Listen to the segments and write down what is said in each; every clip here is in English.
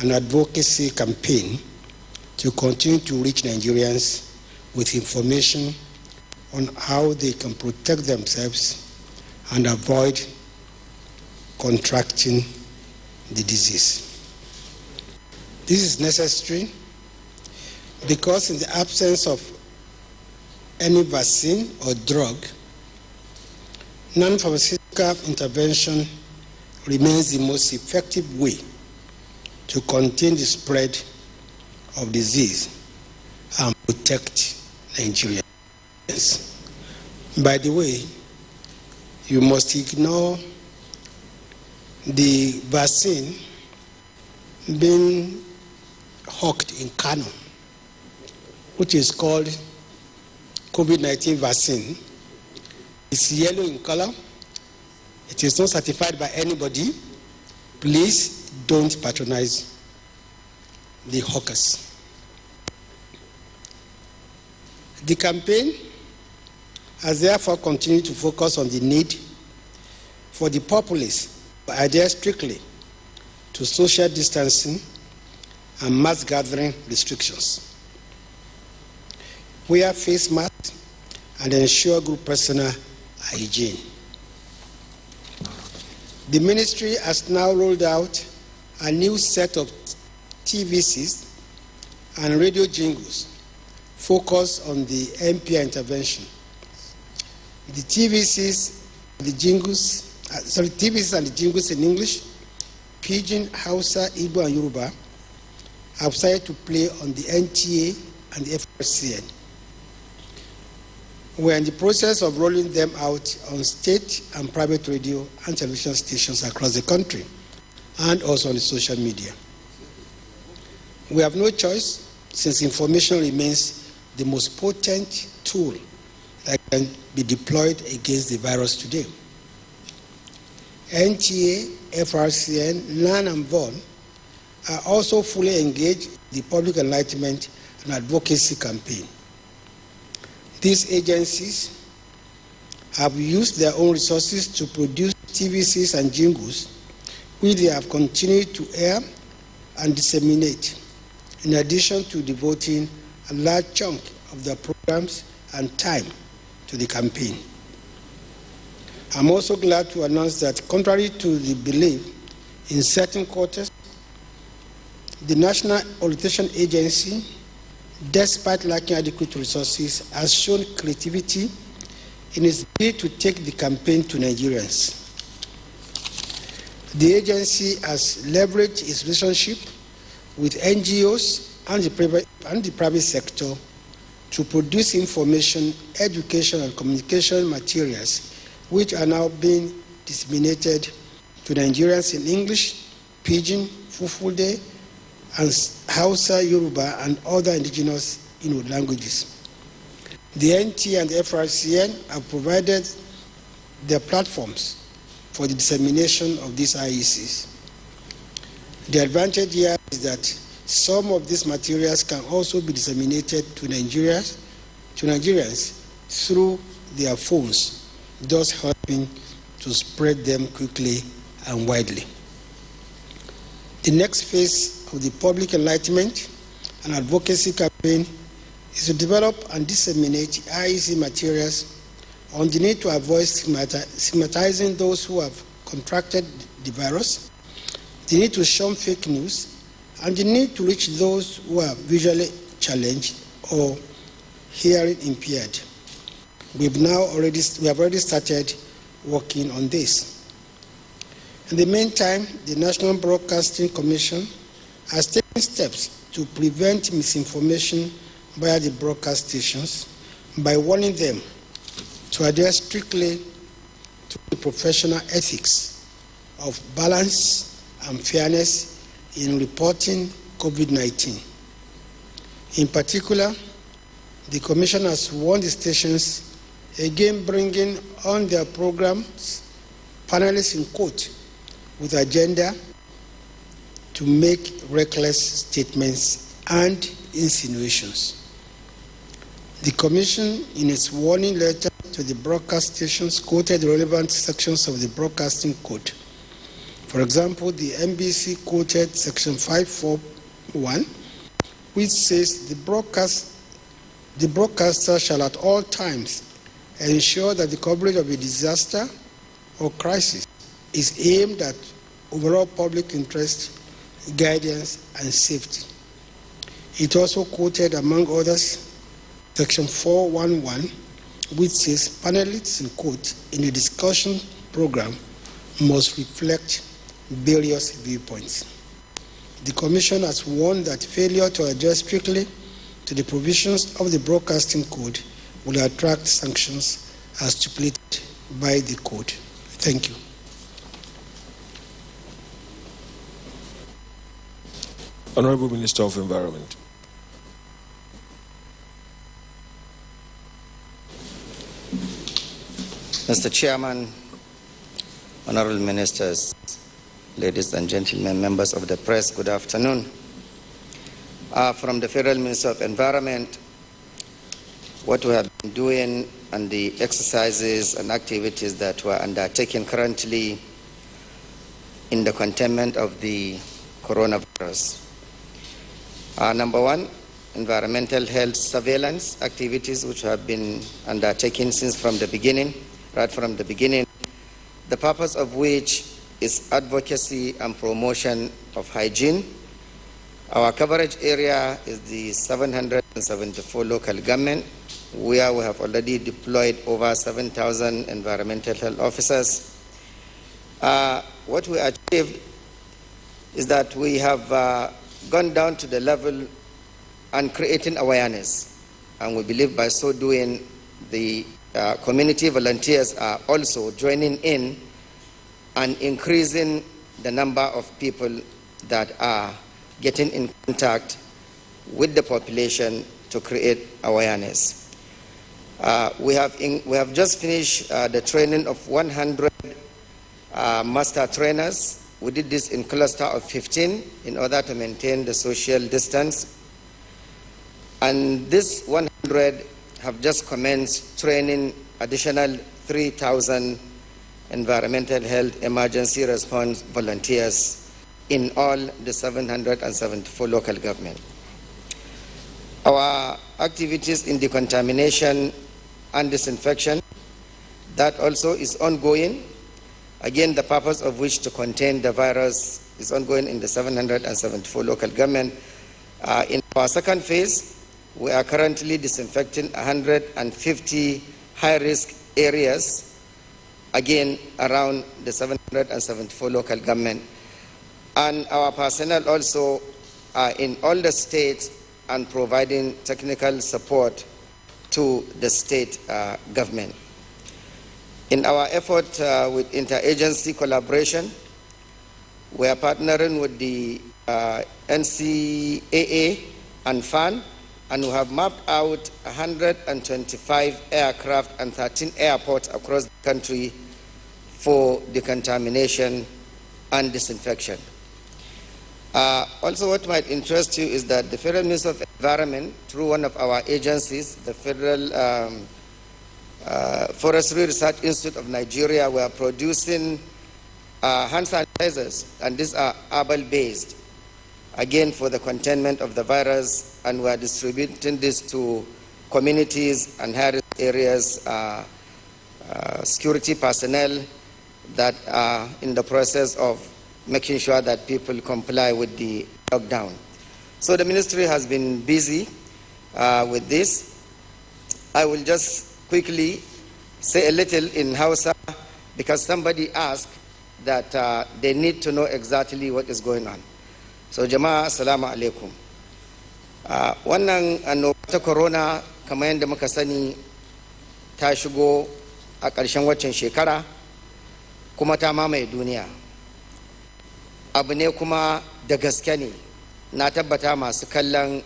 an advocacy campaign to continue to reach Nigerians with information on how they can protect themselves and avoid contracting the disease. This is necessary because in the absence of any vaccine or drug, non-pharmaceutical intervention remains the most effective way to contain the spread of disease and protect Nigerians. By the way, you must ignore the vaccine being hawked in Kano, which is called COVID-19 vaccine. It's yellow in color. It is not certified by anybody. Please don't patronize the hawkers. The campaign has therefore continued to focus on the need for the populace to adhere strictly to social distancing and mass gathering restrictions. Wear face masks and ensure group personal hygiene. The ministry has now rolled out a new set of TVCs and radio jingles focused on the MPR intervention. The TVCs and the jingles in English, Pidgin, Hausa, Igbo, and Yoruba have started to play on the NTA and the FRCN. We are in the process of rolling them out on state and private radio and television stations across the country, and also on the social media. We have no choice, since information remains the most potent tool that can be deployed against the virus today. NTA, FRCN, LAN, and VON are also fully engaged in the public enlightenment and advocacy campaign. These agencies have used their own resources to produce TVCs and jingles, which they have continued to air and disseminate, in addition to devoting a large chunk of their programs and time to the campaign. I'm also glad to announce that, contrary to the belief in certain quarters, the National Orientation Agency, despite lacking adequate resources, has shown creativity in its bid to take the campaign to Nigerians. The agency has leveraged its relationship with NGOs and the private sector to produce information, education, and communication materials which are now being disseminated to Nigerians in English, Pidgin, Fulfulde, and Hausa, Yoruba, and other indigenous Inuit languages. The NT and the FRCN have provided their platforms for the dissemination of these IECs. The advantage here is that some of these materials can also be disseminated to Nigerians through their phones, thus helping to spread them quickly and widely. The next phase of the public enlightenment and advocacy campaign is to develop and disseminate IEC materials on the need to avoid stigmatizing those who have contracted the virus, the need to shun fake news, and the need to reach those who are visually challenged or hearing impaired. We have already started working on this. In the meantime, the National Broadcasting Commission has taken steps to prevent misinformation via the broadcast stations by warning them to adhere strictly to the professional ethics of balance and fairness in reporting COVID-19. In particular, the Commission has warned the stations against bringing on their programs panelists in court with agenda to make reckless statements and insinuations. The Commission, in its warning letter to the broadcast stations, quoted the relevant sections of the Broadcasting Code. For For example, the NBC quoted Section 541, which says the broadcaster shall at all times ensure that the coverage of a disaster or crisis is aimed at overall public interest, guidance, and safety. It also quoted, among others, Section 411, which says panelists, in quote, in a discussion program must reflect various viewpoints. The Commission has warned that failure to adhere strictly to the provisions of the Broadcasting Code will attract sanctions as stipulated by the Code. Thank you. Honorable Minister of Environment. Mr. Chairman, honorable ministers, ladies and gentlemen, members of the press, good afternoon. From the Federal Minister of Environment, what we have been doing and the exercises and activities that were undertaken currently in the containment of the coronavirus. Number one, environmental health surveillance activities which have been undertaken right from the beginning, the purpose of which is advocacy and promotion of hygiene. Our coverage area is the 774 local government, where we have already deployed over 7,000 environmental health officers. What we achieved is that we have gone down to the level and creating awareness. And we believe by so doing, the community volunteers are also joining in and increasing the number of people that are getting in contact with the population to create awareness. We have just finished the training of 100 master trainers. We did this in cluster of 15 in order to maintain the social distance. And this 100 have just commenced training additional 3,000 environmental health emergency response volunteers in all the 774 local government. Our activities in decontamination and disinfection, that also is ongoing. Again, the purpose of which to contain the virus is ongoing in the 774 local government. In our second phase, we are currently disinfecting 150 high-risk areas, again, around the 774 local government. And our personnel also are in all the states and providing technical support to the state government. In our effort with interagency collaboration, we are partnering with the NCAA and FAN, and we have mapped out 125 aircraft and 13 airports across the country for decontamination and disinfection. Also, what might interest you is that the Federal Ministry of Environment, through one of our agencies, the Federal Forestry Research Institute of Nigeria, we are producing hand sanitizers, and these are herbal-based, again for the containment of the virus, and we are distributing this to communities and high-risk areas, security personnel that are in the process of making sure that people comply with the lockdown. So the ministry has been busy with this. I will just quickly say a little in Hausa because somebody asked that they need to know exactly what is going on. So jama'a assalamu alaikum. Wannan annoba ta corona kamar yadda muka sani ta shigo a ƙarshen waccan shekara kuma ta mamaye duniya. Abu ne kuma da gaske ne, na tabbata masu kallon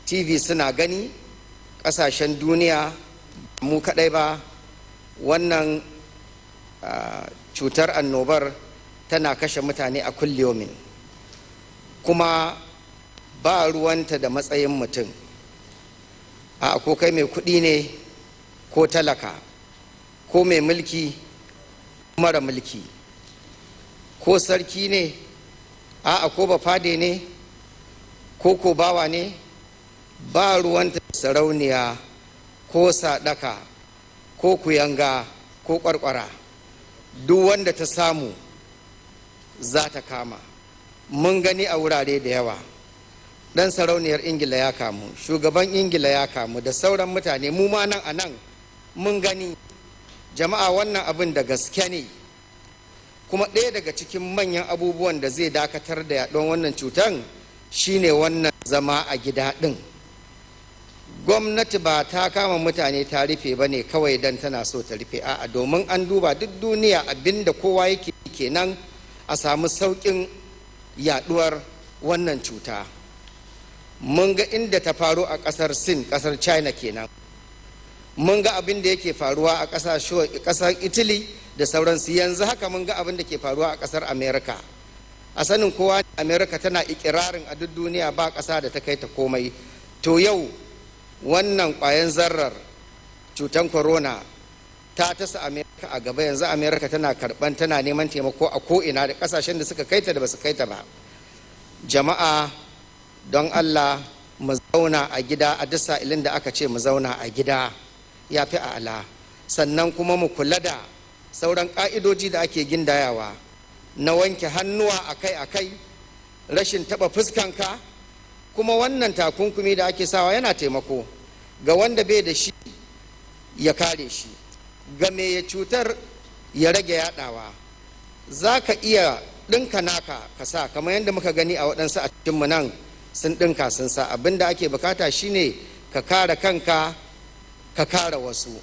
TV suna gani, ƙasashen duniya mu kaɗai ba, wannan cutar annobar tana kashe mutane a kulliyomin, kuma ba ruwanta da matsayin mutum, a ko kai mai kuɗi ne ko talaka, ko mai mulki ko mara mulki, ko sarki ne, a'a ko bafade ne, ko bawa ne, ba ruwanta sarauniya ko sadaka ko kuyanga ko kwarkwara. Duk wanda ta samu za ta kama. Mun gani a wurare da yawa, dan sarauniyar Ingila ya kamu, shugaban Ingila ya kamu, da sauran mutane. Mu ma nan a nan mun gani. Jama'a, wannan abin da gaske ne, kuma ɗaya daga cikin manyan abubuwan da zai dakatar da yaɗuwar wannan cutan shine wannan zama a gida ɗin. Gwamnati ba ta kama mutane ta rufe ba ne kawai don tana so ta rufe, a'a, domin an duba duk duniya abinda kowa yake kenan a samu sauƙin yaɗuwar wannan cuta. Mun ga inda ta faru a ƙasar Sin, ƙasar China kenan. Mun ga abin da yake faruwa a ƙasar Italy da sauransu. Yanzu haka mun ga abin da ke faruwa a ƙasar America. A sanin kowa, America tana ikirarin a duk duniya ba ƙasa da ta kai ta komai. To yau wannan ƙwayan zarrar cutan corona ta tasa America a gaba. Yanzu America tana karɓan, tana neman taimako a ko'ina da ƙasashen da suka kaita da ba su kaita ba. Jama'a, don Allah mu zauna a gida a duk sa'ilin da aka ce mu zauna a gida ya fi a'ala. Sannan kuma mu kula da sauran ƙa'idoji da ake gindayawa na wanke hannuwa akai-akai, rashin taɓa fuskanka, kuma wannan takunkumi da ake sawa yana taimako ga wanda bai da shi ya kare shi, ga mai ya cutar ya rage yaɗawa. Za ka iya ɗinka naka ka sa, kamar yadda muka gani a waɗansu a cikinmu nan sun ɗinka sun sa. Abin da ake bukata shine ka kare kanka, ka kare wasu.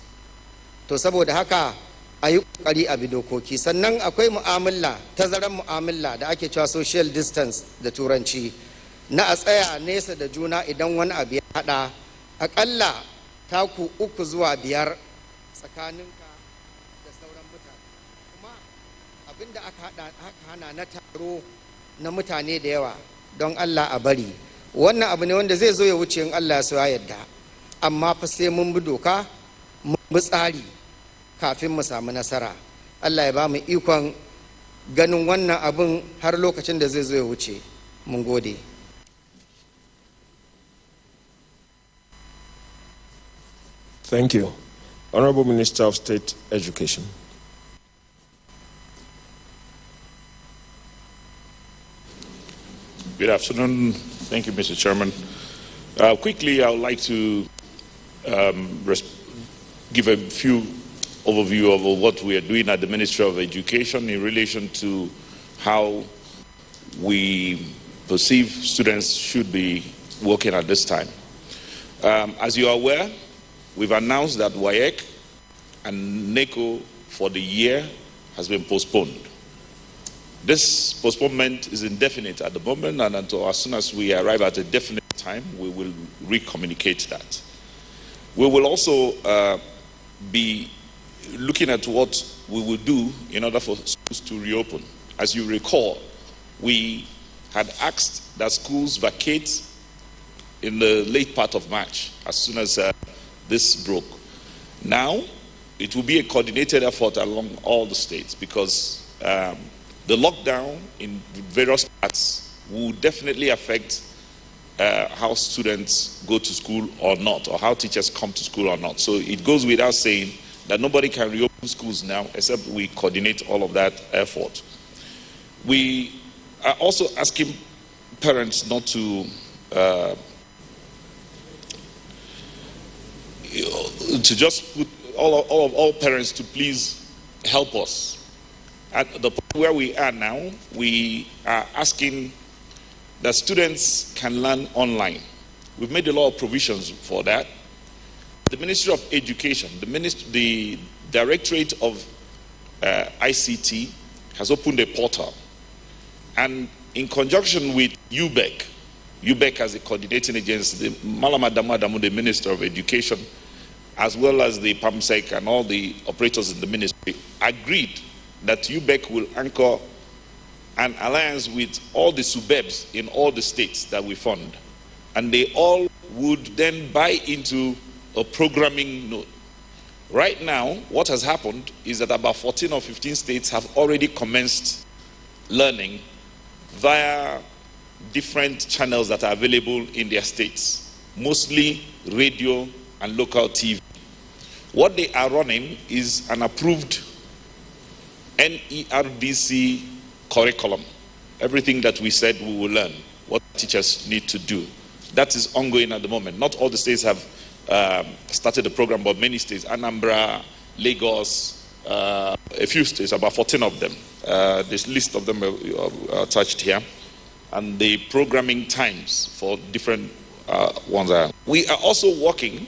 To saboda haka a yi ƙoƙari a bi dokoki. Sannan akwai mu'amala, tazaran mu'amala da ake cewa social distance da turanci, na a tsaya nesa da juna idan wani abu ya haɗa aƙalla taku 3 zuwa 5 tsakaninka da sauran mutane. Kuma abin da aka hana na taro na mutane da yawa, don Allah a bari. Wannan abu ne wanda zai zo ya wuce in Allah ya yadda, amma fa sai mun bi doka, mun bi tsari kafin mu samu nasara. Allah ya ba mu ikon ganin wannan abin har lokacin da zai zo ya wuce. Mun gode. Thank you. Honorable Minister of State Education. Good afternoon. Thank you, Mr. Chairman. Quickly, I would like to give a few overview of what we are doing at the Ministry of Education in relation to how we perceive students should be working at this time. As you are aware, we've announced that WAEC and NECO for the year has been postponed. This postponement is indefinite at the moment, and until as soon as we arrive at a definite time, we will re-communicate that. We will also be looking at what we will do in order for schools to reopen. As you recall, we had asked that schools vacate in the late part of March as soon as this broke. Now, it will be a coordinated effort along all the states, because the lockdown in various parts will definitely affect how students go to school or not, or how teachers come to school or not. So it goes without saying that nobody can reopen schools now except we coordinate all of that effort. We are also asking parents not to just put all parents to please help us. At the point where we are now, we are asking that students can learn online. We've made a lot of provisions for that. The Ministry of Education, the Directorate of ICT has opened a portal, and in conjunction with UBEC as a coordinating agency, the Malama Damadamu, the Minister of Education, as well as the PAMSEC and all the operators in the ministry, agreed that UBEC will anchor an alliance with all the suburbs in all the states that we fund, and they all would then buy into a programming node. Right now, what has happened is that about 14 or 15 states have already commenced learning via different channels that are available in their states, mostly radio and local TV. What they are running is an approved NERDC curriculum. Everything that we said we will learn, what teachers need to do. That is ongoing at the moment. Not all the states have started the program, but many states, Anambra, Lagos, a few states, about 14 of them. This list of them are attached here. And the programming times for different ones are. We are also working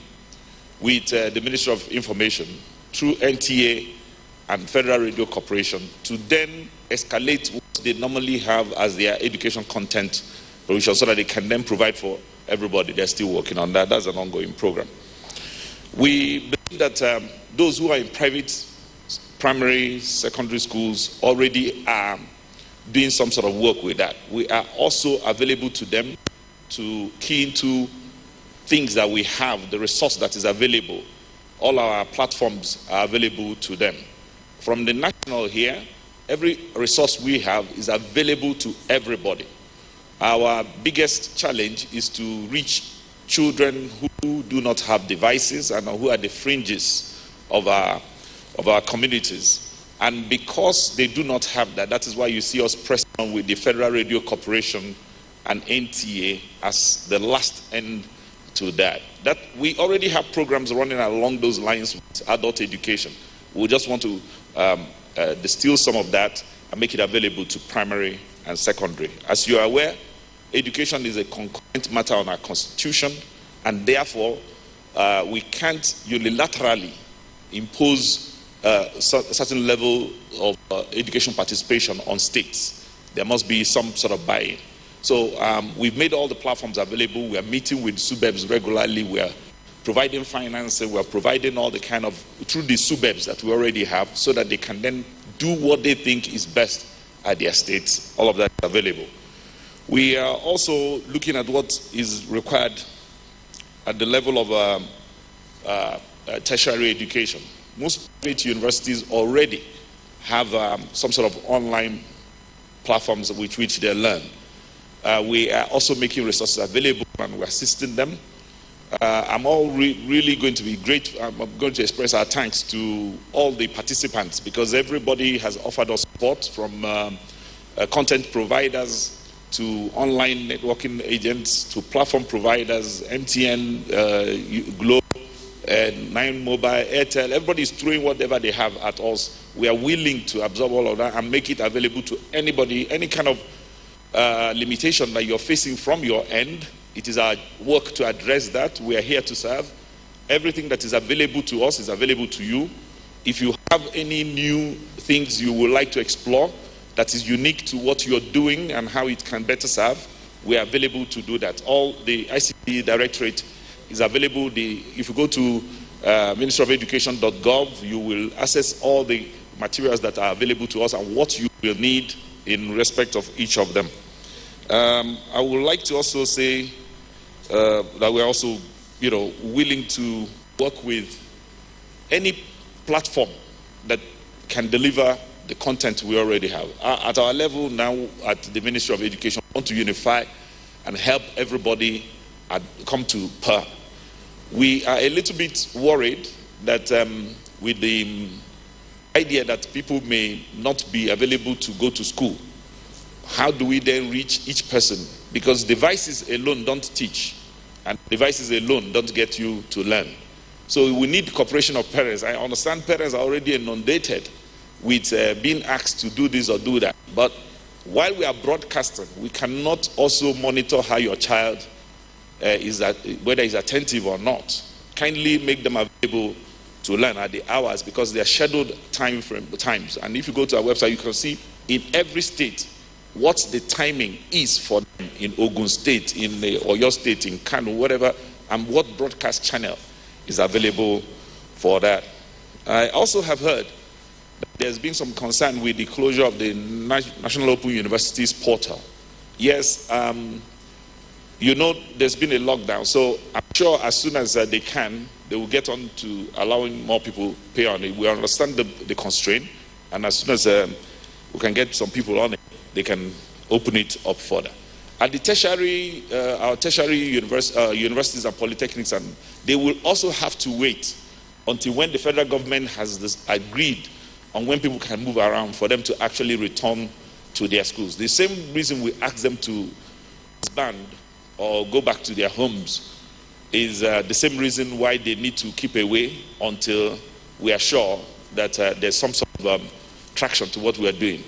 with the Ministry of Information through NTA and Federal Radio Corporation to then escalate what they normally have as their education content provision so that they can then provide for everybody. They're still working on that. That's an ongoing program. We believe that those who are in private primary, secondary schools already are doing some sort of work with that. We are also available to them to key into things that we have, the resource that is available. All our platforms are available to them. From the national here, every resource we have is available to everybody. Our biggest challenge is to reach children who do not have devices and who are the fringes of our communities. And because they do not have that, that is why you see us pressing on with the Federal Radio Corporation and NTA as the last end to that. That we already have programs running along those lines with adult education. We just want to distill some of that and make it available to primary and secondary. As you are aware, education is a concurrent matter on our constitution, and therefore we can't unilaterally impose a certain level of education participation on states. There must be some sort of buy-in. So we've made all the platforms available. We are meeting with SUBEBs regularly. We are providing financing. We are providing all the kind of, through the SUBEBs that we already have, so that they can then do what they think is best at their states. All of that is available. We are also looking at what is required at the level of tertiary education. Most private universities already have some sort of online platforms with which they learn. We are also making resources available and we're assisting them. I'm really going to be great. I'm going to express our thanks to all the participants because everybody has offered us support from content providers to online networking agents to platform providers, MTN, Globe, Nine Mobile, Airtel. Everybody is throwing whatever they have at us. We are willing to absorb all of that and make it available to anybody, any kind of limitation that you're facing from your end. It is our work to address that. We are here to serve. Everything that is available to us is available to you. If you have any new things you would like to explore that is unique to what you're doing and how it can better serve, we are available to do that. All the ICT Directorate is available. If you go to ministryofelucation.gov, you will access all the materials that are available to us and what you will need in respect of each of them. I would like to also say that we're also, willing to work with any platform that can deliver the content we already have. At our level now at the Ministry of Education, we want to unify and help everybody come to par. We are a little bit worried that with the idea that people may not be available to go to school, how do we then reach each person? Because devices alone don't teach, and devices alone don't get you to learn. So we need the cooperation of parents. I understand parents are already inundated with being asked to do this or do that. But while we are broadcasting, we cannot also monitor how your child whether he's attentive or not. Kindly make them available to learn at the hours because they are scheduled times. And if you go to our website, you can see in every state what the timing is for them in Ogun State, in Oyo State, in Kano, whatever, and what broadcast channel is available for that. I also have heard that there's been some concern with the closure of the National Open Universities portal. Yes, there's been a lockdown, so I'm sure as soon as they can, they will get on to allowing more people pay on it. We understand the constraint, and as soon as we can get some people on it, they can open it up further. At the tertiary, our tertiary universities and polytechnics, and they will also have to wait until when the federal government has agreed on when people can move around for them to actually return to their schools. The same reason we ask them to disband or go back to their homes is the same reason why they need to keep away until we are sure that there's some sort of traction to what we are doing.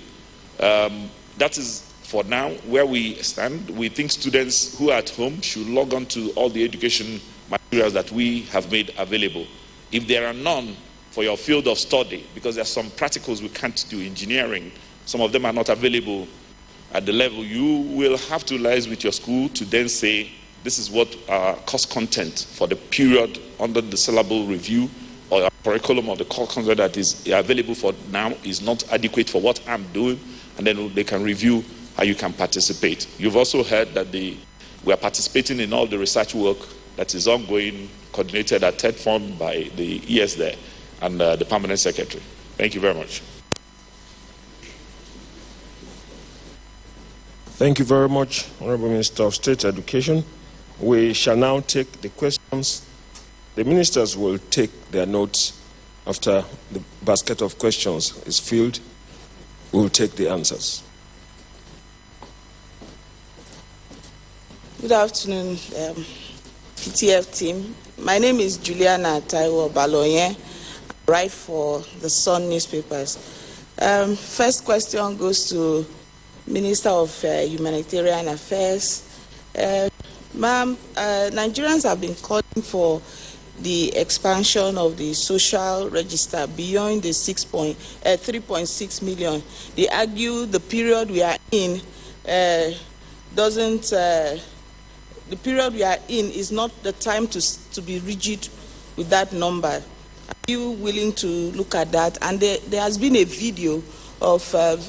That is, for now, where we stand. We think students who are at home should log on to all the education materials that we have made available. If there are none for your field of study, because there are some practicals we can't do, engineering, some of them are not available at the level, you will have to liaise with your school to then say, this is what our course content for the period under the syllable review or our curriculum or the course content that is available for now is not adequate for what I'm doing, and then they can review how you can participate. You've also heard that we are participating in all the research work that is ongoing, coordinated at TED Fund by the ES there and the Permanent Secretary. Thank you very much. Thank you very much, Honorable Minister of State Education. We shall now take the questions. The ministers will take their notes after the basket of questions is filled. We will take the answers. Good afternoon, PTF team. My name is Juliana Taiwo Baloyen. I write for the Sun newspapers. First question goes to Minister of Humanitarian Affairs. Ma'am, Nigerians have been calling for the expansion of the social register beyond the 3.6 million. They argue the period we are in the period we are in is not the time to be rigid with that number. Are you willing to look at that? And there has been a video of a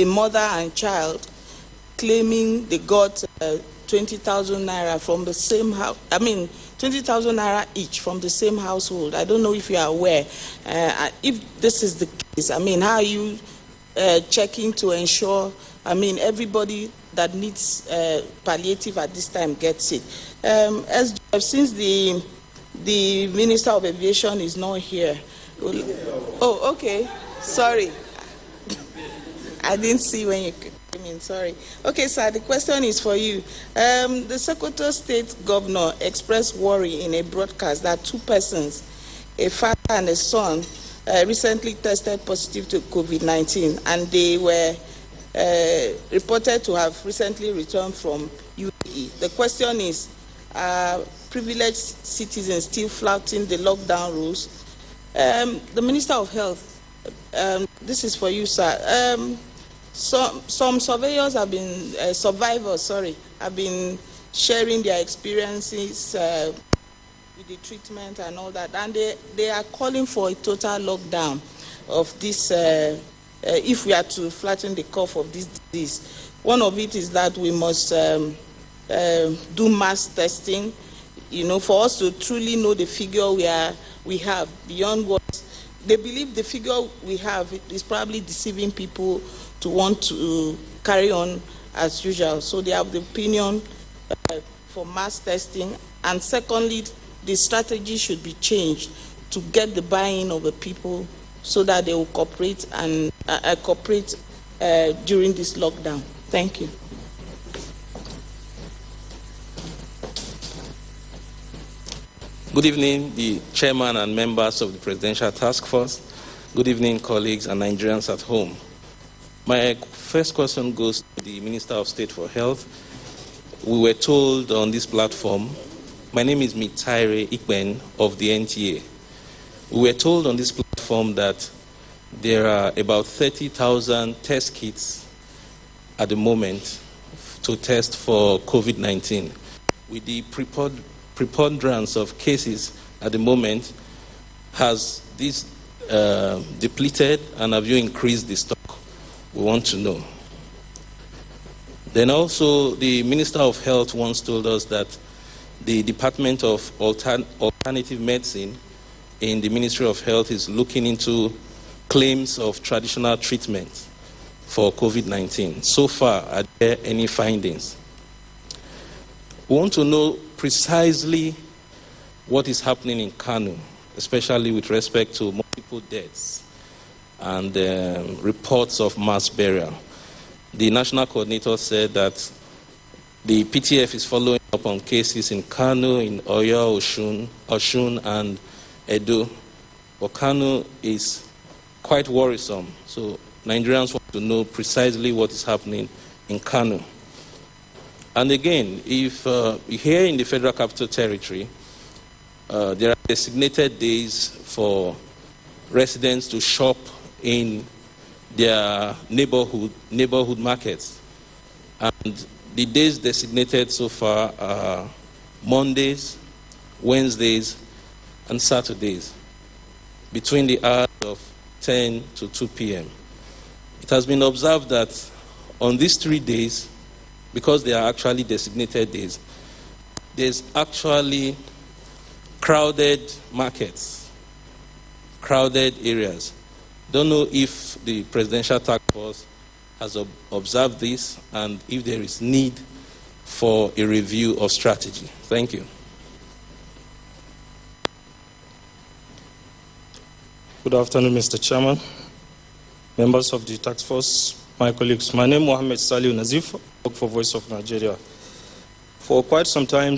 mother and child claiming they got 20,000 naira from the same house. 20,000 naira each from the same household. I don't know if you are aware. If this is the case, how are you checking to ensure, everybody that needs palliative at this time gets it? Since the Minister of Aviation is not here. Oh, okay. Sorry. I didn't see when you came in, sorry. Okay, sir, the question is for you. The Sokoto State Governor expressed worry in a broadcast that two persons, a father and a son, recently tested positive to COVID-19, and they were reported to have recently returned from UAE. The question is, are privileged citizens still flouting the lockdown rules? The Minister of Health, this is for you, sir. Some survivors have been sharing their experiences with the treatment and all that, and they are calling for a total lockdown of this. If we are to flatten the curve of this disease, one of it is that we must do mass testing, for us to truly know the figure we have beyond what they believe the figure we have is probably deceiving people to want to carry on as usual. So they have the opinion for mass testing. And secondly, the strategy should be changed to get the buy-in of the people so that they will cooperate and cooperate during this lockdown. Thank you. Good evening, the chairman and members of the Presidential Task Force. Good evening, colleagues and Nigerians at home. My first question goes to the Minister of State for Health. We were told on this platform, my name is Mitv Ikben of the NTA. We were told on this platform that there are about 30,000 test kits at the moment to test for COVID-19. With the preponderance of cases at the moment, has this depleted, and have you increased the stock? We want to know. Then also, the Minister of Health once told us that the Department of Alternative Medicine in the Ministry of Health is looking into claims of traditional treatment. for COVID-19. So far, are there any findings? We want to know precisely what is happening in Kano, especially with respect to multiple deaths and reports of mass burial. The national coordinator said that the PTF is following up on cases in Kano, in Oyo, Oshun, and Edo. But Kano is quite worrisome. So Nigerians want to know precisely what is happening in Kano. And again, if here in the Federal Capital Territory, there are designated days for residents to shop in their neighborhood markets. And the days designated so far are Mondays, Wednesdays, and Saturdays, between the hours of 10 to 2 p.m. It has been observed that on these 3 days, because they are actually designated days, there's actually crowded markets, crowded areas. Don't know if the Presidential Task Force has observed this and if there is need for a review of strategy. Thank you. Good afternoon, Mr. Chairman, members of the task force, my colleagues. My name is Mohammed Saliu Nazif, I work for Voice of Nigeria. For quite some time,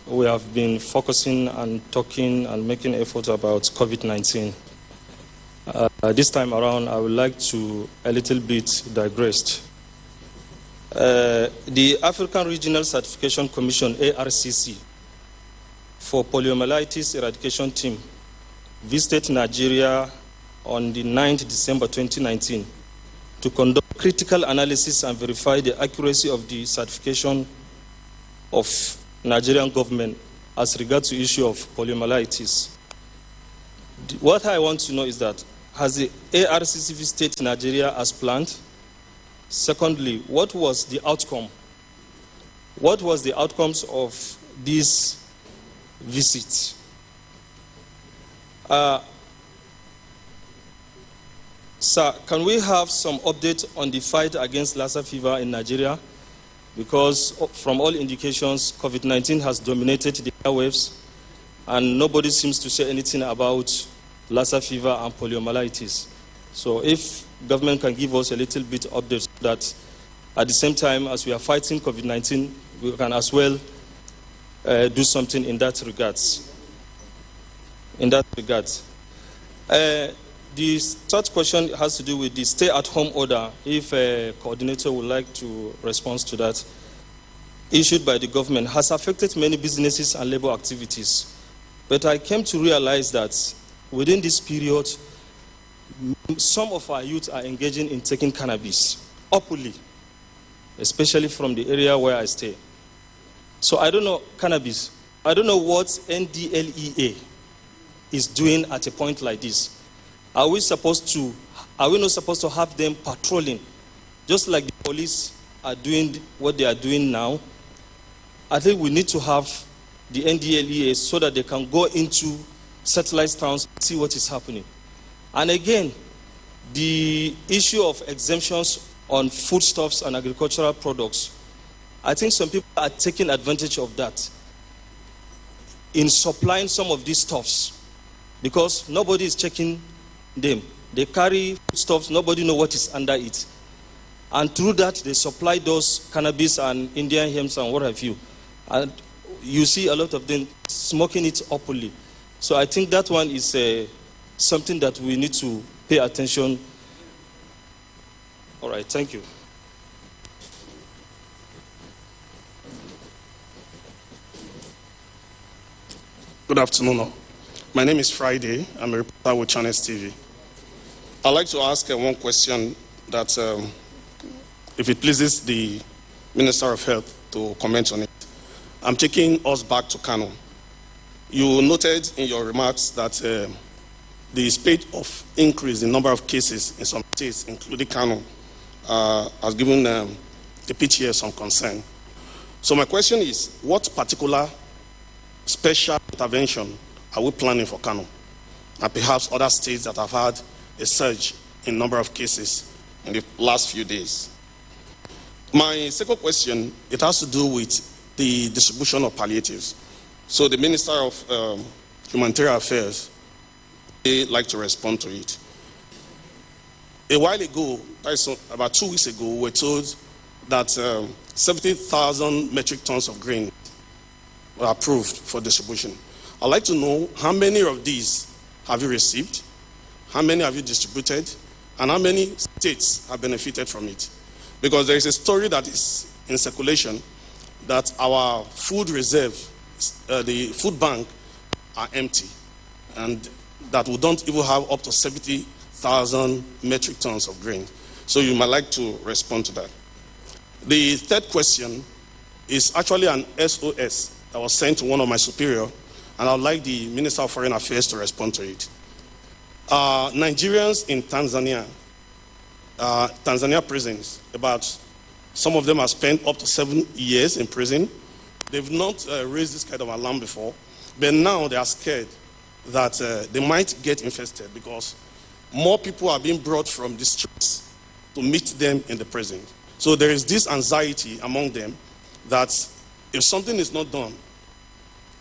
we have been focusing and talking and making efforts about COVID-19. This time around, I would like to a little bit digress. The African Regional Certification Commission, ARCC, for poliomyelitis eradication team visited Nigeria on the 9th December 2019 to conduct critical analysis and verify the accuracy of the certification of Nigerian government as regards to issue of poliomyelitis. What I want to know is that, has the ARCC visited Nigeria as planned? Secondly, what was the outcome? What was the outcomes of this visit? Sir, can we have some update on the fight against Lassa fever in Nigeria? Because from all indications, COVID-19 has dominated the airwaves, and nobody seems to say anything about Lassa fever and poliomyelitis. So if government can give us a little bit update that at the same time as we are fighting COVID-19, we can as well do something in that regards. The third question has to do with the stay-at-home order, if a coordinator would like to respond to that, issued by the government, has affected many businesses and labor activities. But I came to realize that within this period, some of our youth are engaging in taking cannabis openly, especially from the area where I stay. So I don't know cannabis. I don't know what NDLEA is doing at a point like this. Are we not supposed to have them patrolling, just like the police are doing what they are doing now? I think we need to have the NDLEA so that they can go into satellite towns and see what is happening. And again, the issue of exemptions on foodstuffs and agricultural products, I think some people are taking advantage of that in supplying some of these stuffs because nobody is checking them. They carry foodstuffs, nobody knows what is under it. And through that, they supply those cannabis and Indian hemps and what have you. And you see a lot of them smoking it openly. So I think that one is something that we need to pay attention. All right, thank you. Good afternoon. My name is Friday. I'm a reporter with Channels TV. I'd like to ask one question that, if it pleases the Minister of Health to comment on it. I'm taking us back to Kano. You noted in your remarks that the spate of increase in number of cases in some states, including Kano, has given the PTF some concern. So my question is, what particular special intervention are we planning for Kano, and perhaps other states that have had a surge in number of cases? in the last few days. My second question, it has to do with the distribution of palliatives. So the Minister of Humanitarian Affairs, they like to respond to it. A while ago, about 2 weeks ago, we were told that 70,000 metric tons of grain were approved for distribution. I'd like to know how many of these have you received, how many have you distributed, and how many states have benefited from it. Because there is a story that is in circulation that our food reserve, the food bank, are empty, and that we don't even have up to 70,000 metric tons of grain. So you might like to respond to that. The third question is actually an SOS that was sent to one of my superiors, and I'd like the Minister of Foreign Affairs to respond to it. Nigerians in Tanzania, Tanzania prisons, some of them have spent up to 7 years in prison. They've not raised this kind of alarm before, but now they are scared that they might get infested because more people are being brought from the streets to meet them in the prison. So there is this anxiety among them that if something is not done,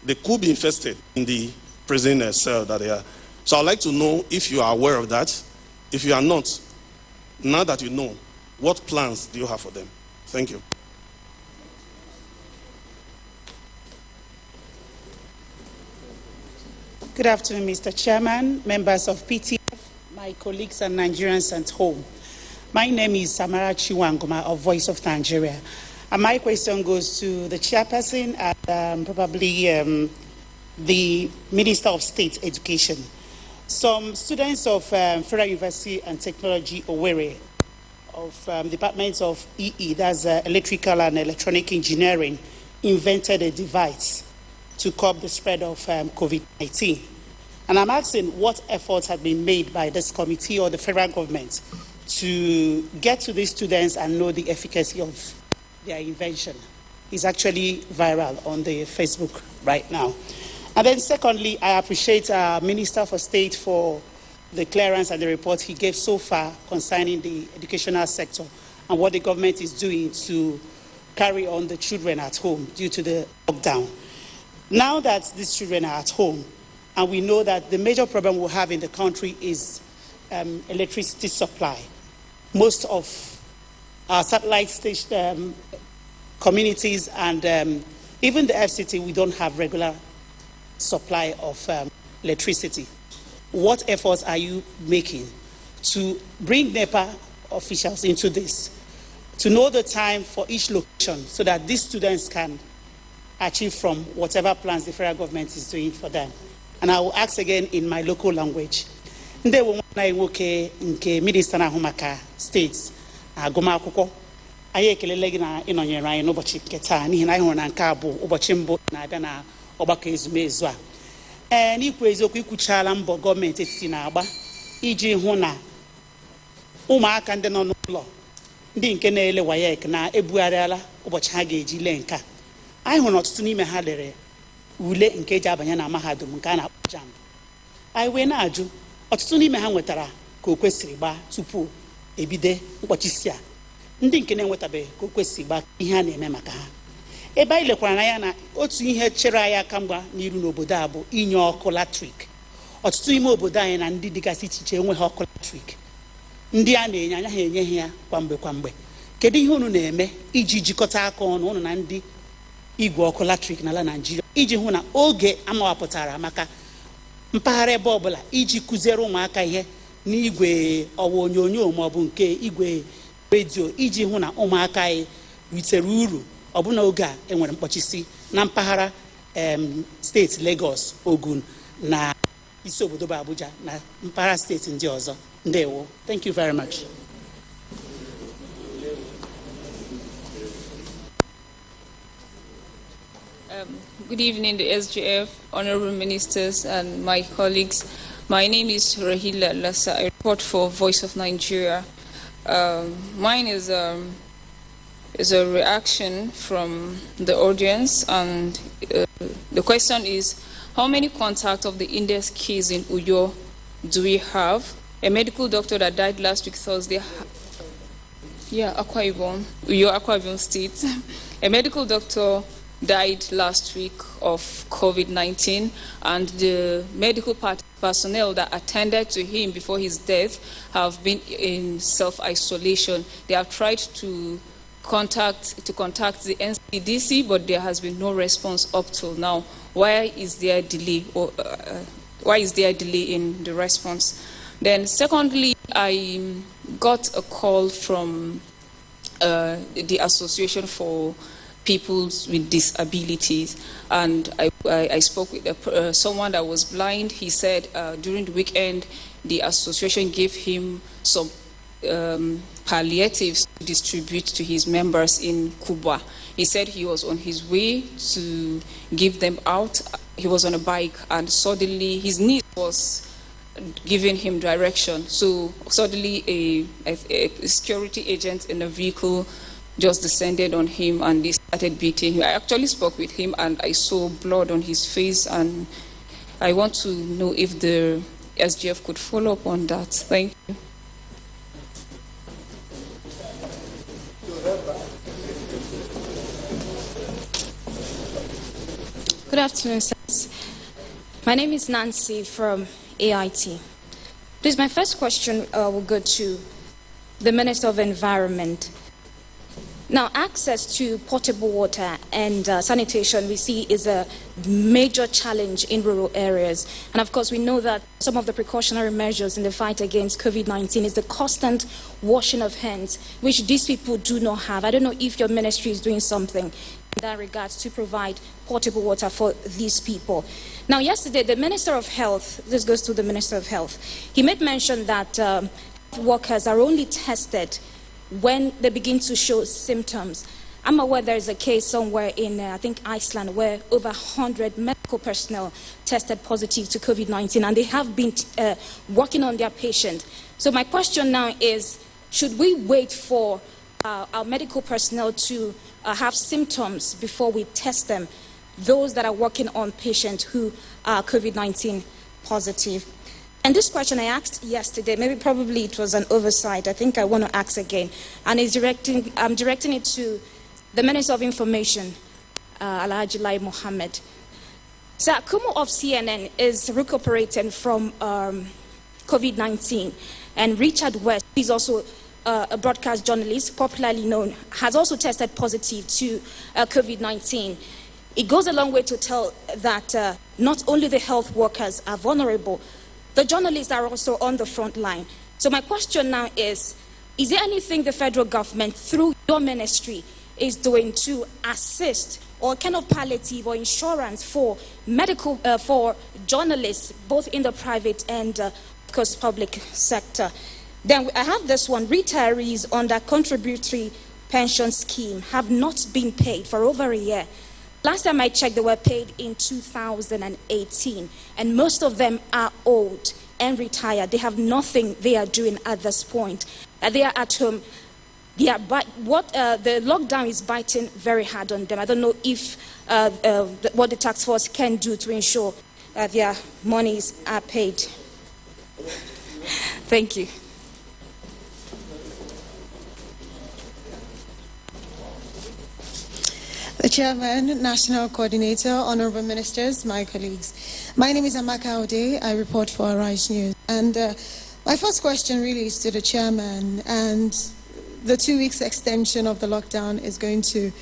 they could be infested in the prison cell that they are. So I'd like to know if you are aware of that. If you are not, now that you know, what plans do you have for them? Thank you. Good afternoon, Mr. Chairman, members of PTF, my colleagues and Nigerians at home. My name is Samara Chiwangoma of Voice of Nigeria. And my question goes to the chairperson and probably the Minister of State Education. Some students of Federal University and Technology, Owerri, of Department of EE, that's Electrical and Electronic Engineering, invented a device to curb the spread of COVID-19. And I'm asking what efforts have been made by this committee or the federal government to get to these students and know the efficacy of their invention. It's actually viral on the Facebook right now. And then secondly, I appreciate our Minister for State for the clearance and the report he gave so far concerning the educational sector and what the government is doing to carry on the children at home due to the lockdown. Now that these children are at home, and we know that the major problem we have in the country is electricity supply. Most of our satellite station communities and even the FCT, we don't have regular supply of electricity. What efforts are you making to bring NEPA officials into this, to know the time for each location so that these students can achieve from whatever plans the federal government is doing for them? And I will ask again in my local language. Nde wo na iwoke nke Minister na Humaka States agụmakwụkwọ anyị ekelele gị na ịnọnyere anyị n'ụbọchị nke taa n'ihi na anyị hụrụ na nke a bụ ụbọchị mbụ na-abịa na ọgbakọ ezumezu a. N'ikwu eziokwu ikwuchala mbọ gọọmenti etiti na-agba iji hụ na ụmụaka ndị nọ n'ụlọ ndị nke na-ele WAEC na-ebugharịala ụbọchị ha ga-eji lee nke a. Anyị hụrụ ọtụtụ n'ime ha lere ule nke eji abanye na mahadum nke a na-akpọ JAMB. Anyị wee na-ajụ ọtụtụ n'ime ha nwetara ka o kwesịrị gbaa tupu ebido ụbọchị isi a. Ndị nke na-enwetabeghị ka o kwesịrị gbaa ihe a na-eme maka ha. Ebe anyị lekwara na ya na otu ihe chere anyị aka mgba n'iru n'obodo a bụ inye ọkụ latrik. Ọtụtụ ime obodo anyị na ndị dịgasị iche iche enweghị ọkụ latrik. Ndị a na-enye anya ha enyeghị ya kwamgbe. Kedu ihe unu na-eme iji jikọta aka ọnụ unu na ndị igwe ọkụ latrik n'ala Naịjirịa iji hụ na oge amawapụtara maka mpaghara ebe ọbụla iji kụziere ụmụaka ihe n'igwe ọwa onyonyo maọbụ nke igwe redio iji hụ na ụmụaka anyị ritere uru ọbụna oge a enwere mkpọchisi na mpaghara steeti Lagos, Ogun na isi obodo bụ Abuja na mpaghara steeti ndị ọzọ. Ndewo. Thank you very much. Good evening, the SGF, honorable ministers, and my colleagues. My name is Rahila Lassa. I report for Voice of Nigeria. Mine is a reaction from the audience, and the question is, how many contacts of the index case in Uyo do we have? A medical doctor that died last week Thursday Akwa Ibom, Akwa Ibom State. A medical doctor died last week of COVID-19, and the medical personnel that attended to him before his death have been in self-isolation. They have tried to contact the NCDC, but there has been no response up till now. Why is there a delay? Why is there a delay in the response? Then, secondly, I got a call from the Association for People with Disabilities, and I spoke with someone that was blind. He said during the weekend, the association gave him some palliatives to distribute to his members in Cuba. He said he was on his way to give them out. He was on a bike, and suddenly his niece was giving him direction. So suddenly a security agent in a vehicle just descended on him, and they started beating him. I actually spoke with him, and I saw blood on his face, and I want to know if the SGF could follow up on that. Thank you. Good afternoon, sirs. My name is Nancy from AIT. Please, my first question will go to the Minister of Environment. Now, access to potable water and sanitation, we see, is a major challenge in rural areas. And of course, we know that some of the precautionary measures in the fight against COVID-19 is the constant washing of hands, which these people do not have. I don't know if your ministry is doing something in that regard to provide potable water for these people. Now, yesterday, the Minister of Health, this goes to the Minister of Health, he made mention that workers are only tested when they begin to show symptoms. I'm aware there is a case somewhere in, I think, Iceland, where over 100 medical personnel tested positive to COVID-19, and they have been working on their patient. So my question now is, should we wait for our medical personnel to have symptoms before we test them, those that are working on patients who are COVID-19 positive? And this question I asked yesterday, probably it was an oversight. I think I want to ask again. And I'm directing it to the Minister of Information, Alhaji Lai Mohammed. So Kumo of CNN is recuperating from COVID-19. And Richard West, he's also a broadcast journalist, popularly known, has also tested positive to COVID-19. It goes a long way to tell that not only the health workers are vulnerable, the journalists are also on the front line. So my question now is there anything the federal government, through your ministry, is doing to assist or kind of palliative or insurance for medical, for journalists, both in the private and, of course, public sector? Then I have this one. Retirees under contributory pension scheme have not been paid for over a year. Last time I checked, they were paid in 2018, and most of them are old and retired. They have nothing they are doing at this point. They are at home. The lockdown is biting very hard on them. I don't know if what the task force can do to ensure their monies are paid. Thank you. The Chairman, National Coordinator, Honorable Ministers, my colleagues. My name is Amaka Ode. I report for Arise News. And my first question really is to the Chairman. And the 2 weeks extension of the lockdown is going to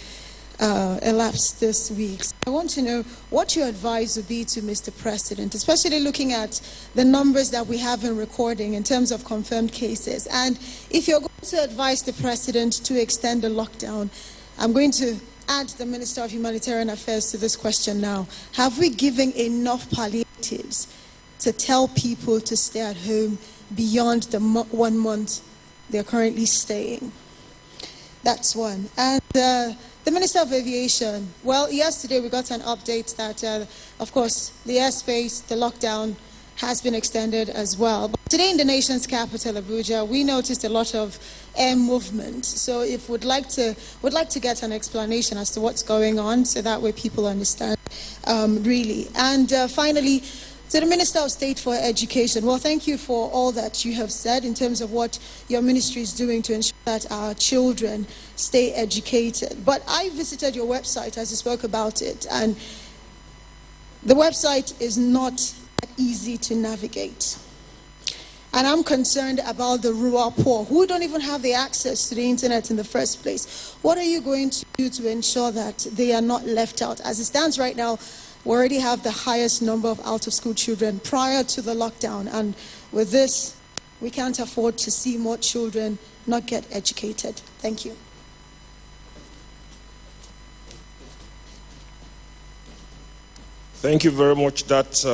elapse this week. So I want to know what your advice would be to Mr. President, especially looking at the numbers that we have in recording in terms of confirmed cases. And if you're going to advise the President to extend the lockdown, I'm going to add the Minister of Humanitarian Affairs to this question now. Have we given enough palliatives to tell people to stay at home beyond the 1 month they're currently staying? That's one. And the Minister of Aviation, well, yesterday we got an update that, of course, the airspace, the lockdown has been extended as well. But today in the nation's capital, Abuja, we noticed a lot of air movement. So if would like to get an explanation as to what's going on, so that way people understand really. And finally, To the Minister of State for Education, well, thank you for all that you have said in terms of what your ministry is doing to ensure that our children stay educated. But I visited your website as you spoke about it, and the website is not that easy to navigate. And I'm concerned about the rural poor who don't even have the access to the internet in the first place. What are you going to do to ensure that they are not left out? As it stands right now, we already have the highest number of out-of-school children prior to the lockdown. And with this, we can't afford to see more children not get educated. Thank you. Thank you very much. That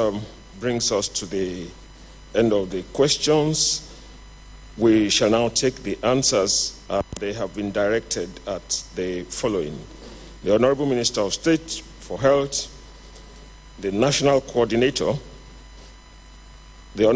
brings us to the end of the questions. We shall now take the answers. They have been directed at the following: the Honorable Minister of State for Health, the National Coordinator